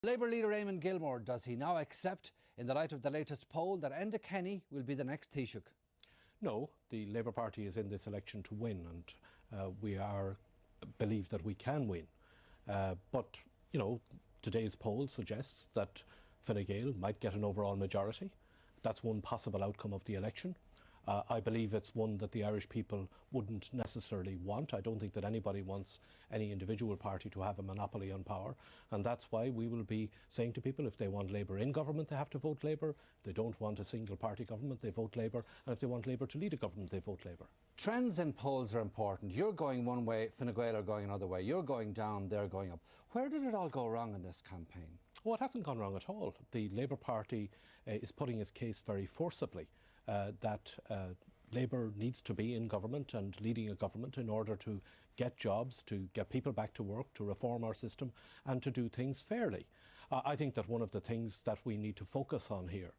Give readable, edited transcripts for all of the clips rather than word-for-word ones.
Labour leader Eamon Gilmore, does he now accept, in the light of the latest poll, that Enda Kenny will be the next Taoiseach? No, the Labour Party is in this election to win, and we believe that we can win. But, you know, today's poll suggests that Fine Gael might get an overall majority. That's one possible outcome of the election. I believe it's one that the Irish people wouldn't necessarily want. I don't think that anybody wants any individual party to have a monopoly on power. And that's why we will be saying to people, if they want Labour in government, they have to vote Labour. If they don't want a single party government, they vote Labour. And if they want Labour to lead a government, they vote Labour. Trends in polls are important. You're going one way, Fine Gael are going another way. You're going down, they're going up. Where did it all go wrong in this campaign? Oh, it hasn't gone wrong at all. The Labour Party is putting its case very forcibly that Labour needs to be in government and leading a government in order to get jobs, to get people back to work, to reform our system and to do things fairly. I think that one of the things that we need to focus on here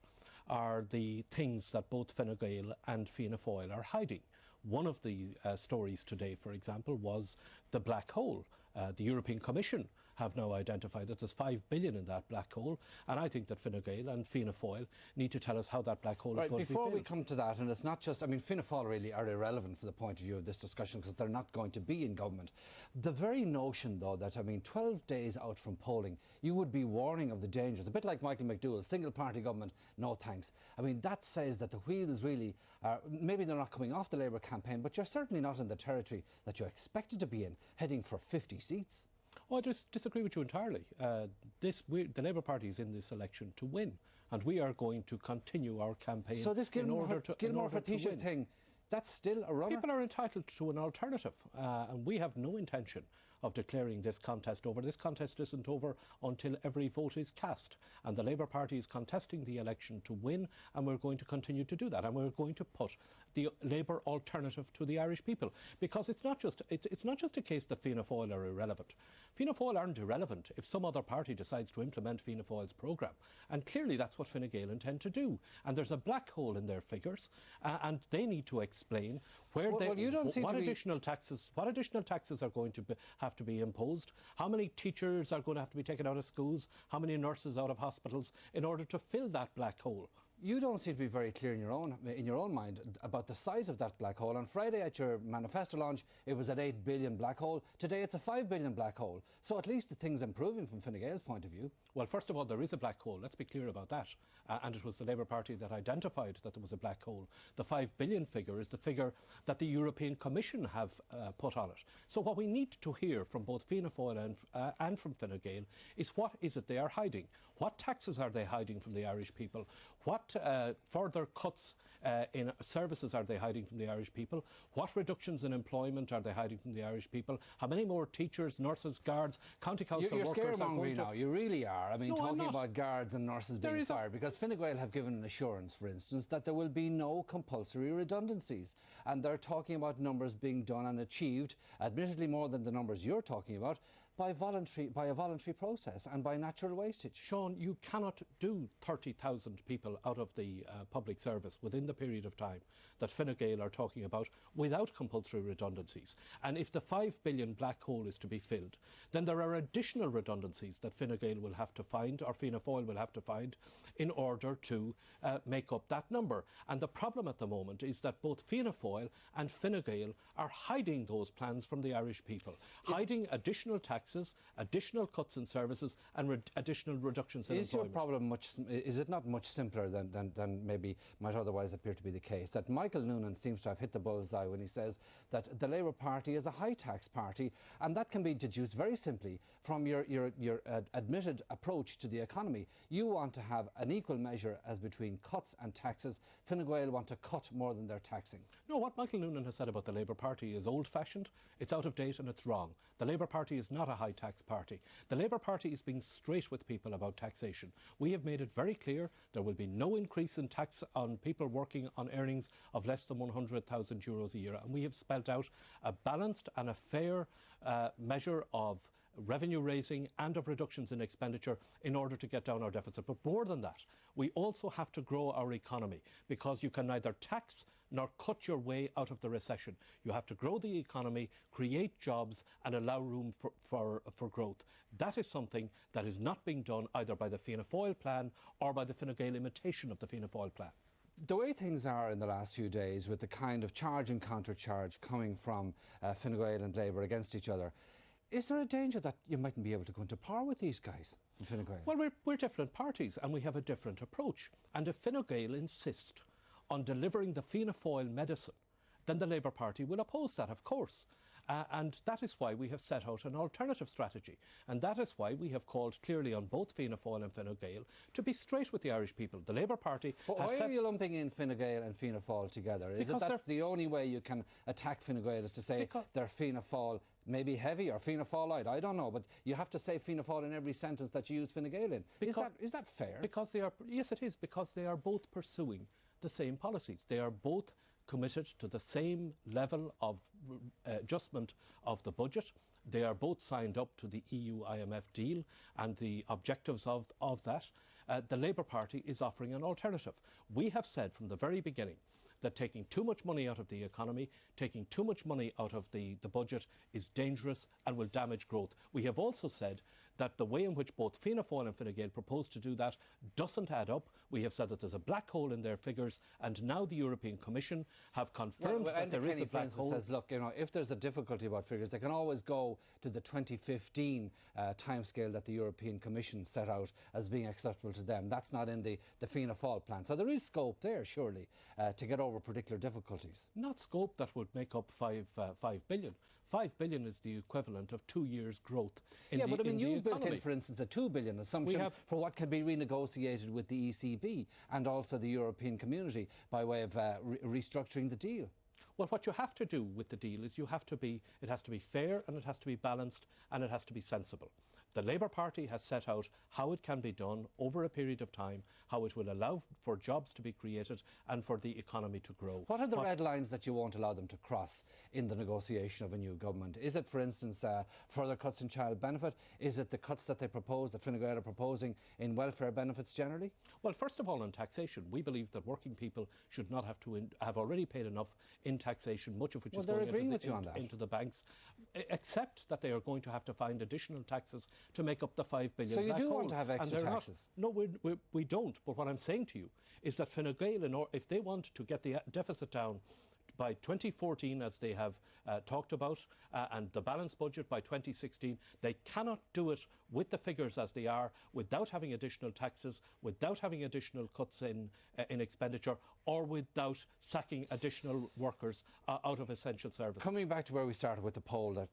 are the things that both Fine Gael and Fianna Fáil are hiding. One of the stories today, for example, was the black hole. The European Commission have now identified that there's 5 billion in that black hole, and I think that Fine Gael and Fianna Fáil need to tell us how that black hole is going to be filled. Before we come to that, and it's not just, I mean, Fianna Fáil really are irrelevant for the point of view of this discussion because they're not going to be in government. The very notion, though, that, 12 days out from polling, you would be warning of the dangers, a bit like Michael McDowell, single party government, no thanks. That says that the wheels really are, maybe they're not coming off the Labour campaign, but you're certainly not in the territory that you expected to be in, heading for 50 seats. Oh, I just disagree with you entirely. The Labour Party is in this election to win, and we are going to continue our campaign. So this Gilmore for Taoiseach thing, that's still a runner? People are entitled to an alternative, and we have no intention of declaring this contest over. This contest isn't over until every vote is cast, and the Labour Party is contesting the election to win, and we're going to continue to do that, and we're going to put the Labour alternative to the Irish people, because it's not just a case that Fianna Fáil are irrelevant. Fianna Fáil aren't irrelevant if some other party decides to implement Fianna Fáil's programme, and clearly that's what Fine Gael intend to do, and there's a black hole in their figures, and they need to explain where what additional taxes are going to have to be imposed, how many teachers are going to have to be taken out of schools, how many nurses out of hospitals in order to fill that black hole. You don't seem to be very clear in your own mind about the size of that black hole. On Friday at your manifesto launch, it was an 8 billion black hole. Today it's a 5 billion black hole. So at least the thing's improving from Fine Gael's point of view. Well, first of all, there is a black hole. Let's be clear about that. And it was the Labour Party that identified that there was a black hole. The 5 billion figure is the figure that the European Commission have put on it. So what we need to hear from both Fianna Fáil and from Fine Gael is what is it they are hiding? What taxes are they hiding from the Irish people? What further cuts in services are they hiding from the Irish people? What reductions in employment are they hiding from the Irish people? How many more teachers, nurses, guards, county council workers are going to... Now. You really are. No, talking about guards and nurses being fired, because Fine Gael have given an assurance, for instance, that there will be no compulsory redundancies. And they're talking about numbers being done and achieved, admittedly more than the numbers you're talking about, by a voluntary process and by natural wastage. Sean, you cannot do 30,000 people out of the public service within the period of time that Fine Gael are talking about without compulsory redundancies. And if the 5 billion black hole is to be filled, then there are additional redundancies that Fine Gael will have to find, or Fianna Fáil will have to find, in order to make up that number. And the problem at the moment is that both Fianna Fáil and Fine Gael are hiding those plans from the Irish people, hiding additional taxes, additional cuts in services and additional reductions in employment. Is your problem is it not much simpler than maybe might otherwise appear to be the case? That Michael Noonan seems to have hit the bullseye when he says that the Labour Party is a high tax party, and that can be deduced very simply from your admitted approach to the economy. You want to have an equal measure as between cuts and taxes. Fine Gael want to cut more than they're taxing. No, what Michael Noonan has said about the Labour Party is old-fashioned, it's out of date and it's wrong. The Labour Party is not a high tax party. The Labour Party is being straight with people about taxation. We have made it very clear there will be no increase in tax on people working on earnings of less than €100,000 a year, and we have spelled out a balanced and a fair measure of revenue raising and of reductions in expenditure in order to get down our deficit. But more than that, we also have to grow our economy, because you can neither tax nor cut your way out of the recession. You have to grow the economy, create jobs and allow room for growth. That is something that is not being done either by the Fianna Fáil plan or by the Fine Gael imitation of the Fianna Fáil plan. The way things are in the last few days, with the kind of charge and counter-charge coming from Fine Gael and Labour against each other, is there a danger that you mightn't be able to go into power with these guys from Fine Gael? Well, we're different parties and we have a different approach. And if Fine Gael insist on delivering the Fianna Fáil medicine, then the Labour Party will oppose that, of course. And that is why we have set out an alternative strategy. And that is why we have called clearly on both Fianna Fáil and Fine Gael to be straight with the Irish people. The Labour Party... But why are you lumping in Fine Gael and Fianna Fáil together? Is it that's the only way you can attack Fine Gael, is to say they're Fianna Fáil, maybe heavy, or Fianna Fáil light? I don't know, but you have to say Fianna Fáil in every sentence that you use Fine Gael in. Is that fair? Because they are... Yes, it is, because they are both pursuing the same policies. They are both committed to the same level of adjustment of the budget. They are both signed up to the EUIMF deal and the objectives of that. The Labour Party is offering an alternative. We have said from the very beginning that taking too much money out of the economy, taking too much money out of the budget is dangerous and will damage growth. We have also said that the way in which both Fianna Fáil and Fine Gael propose to do that doesn't add up. We have said that there's a black hole in their figures, and now the European Commission have confirmed that there is a black hole. Says, look, if there's a difficulty about figures, they can always go to the 2015 timescale that the European Commission set out as being acceptable to them. That's not in the Fianna Fáil plan. So there is scope there, surely, to get over particular difficulties. Not scope that would make up 5 billion. 5 billion is the equivalent of 2 years' growth in the economy. Yeah, but I mean, you built in, for instance, a 2 billion assumption for what can be renegotiated with the ECB and also the European Community by way of restructuring the deal. Well, what you have to do with the deal is it has to be fair, and it has to be balanced, and it has to be sensible. The Labour Party has set out how it can be done over a period of time, how it will allow for jobs to be created and for the economy to grow. What are the red lines that you won't allow them to cross in the negotiation of a new government? Is it, for instance, further cuts in child benefit? Is it the cuts that they propose, that Fine Gael are proposing in welfare benefits generally? Well, first of all, on taxation, we believe that working people should not have to have already paid enough in taxation, much of which is going into the banks, except that they are going to have to find additional taxes to make up the 5 billion. So you do want to have extra taxes? No, we don't. But what I'm saying to you is that Fine Gael, if they want to get the deficit down by 2014, as they have talked about, and the balanced budget by 2016, they cannot do it with the figures as they are, without having additional taxes, without having additional cuts in expenditure, or without sacking additional workers out of essential services. Coming back to where we started with the poll that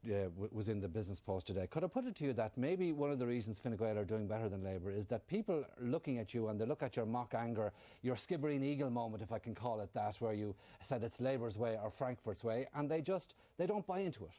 was in the Business Post today, could I put it to you that maybe one of the reasons Fine Gael are doing better than Labour is that people are looking at you and they look at your mock anger, your Skibbereen Eagle moment, if I can call it that, where you said it's Labour's way or Frankfurt's way, and they don't buy into it.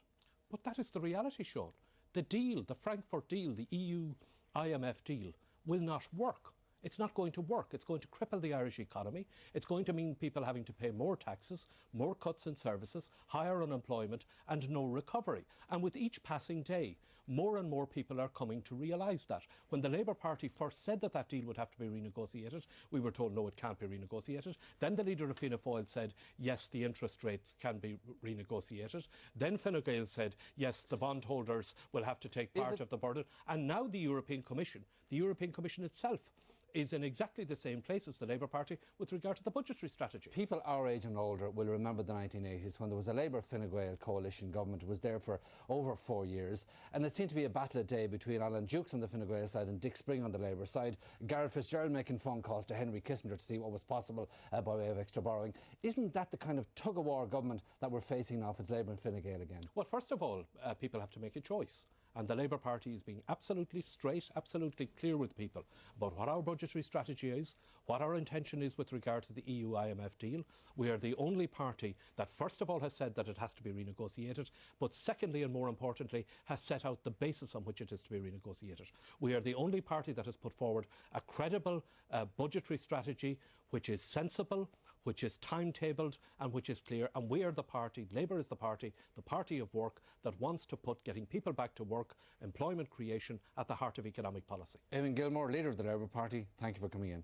But that is the reality, Sean. The deal, the Frankfurt deal, the EU-IMF deal, will not work. It's not going to work. It's going to cripple the Irish economy. It's going to mean people having to pay more taxes, more cuts in services, higher unemployment and no recovery. And with each passing day, more and more people are coming to realise that. When the Labour Party first said that that deal would have to be renegotiated, we were told, no, it can't be renegotiated. Then the leader of Fianna Fáil said, yes, the interest rates can be renegotiated. Then Fine Gael said, yes, the bondholders will have to take part of the burden. And now the European Commission itself is in exactly the same place as the Labour Party with regard to the budgetary strategy. People our age and older will remember the 1980s when there was a Labour-Fine Gael coalition government. It was there for over 4 years, and it seemed to be a battle a day between Alan Dukes on the Fine Gael side and Dick Spring on the Labour side. Gareth Fitzgerald making phone calls to Henry Kissinger to see what was possible by way of extra borrowing. Isn't that the kind of tug-of-war government that we're facing now if it's Labour and Fine Gael again? Well, first of all, people have to make a choice. And the Labour Party is being absolutely straight, absolutely clear with people about what our budgetary strategy is, what our intention is with regard to the EU-IMF deal. We are the only party that, first of all, has said that it has to be renegotiated, but secondly, and more importantly, has set out the basis on which it is to be renegotiated. We are the only party that has put forward a credible budgetary strategy which is sensible, which is timetabled and which is clear. And we are the party, Labour is the party of work that wants to put getting people back to work, employment creation at the heart of economic policy. Eamon Gilmore, leader of the Labour Party, thank you for coming in.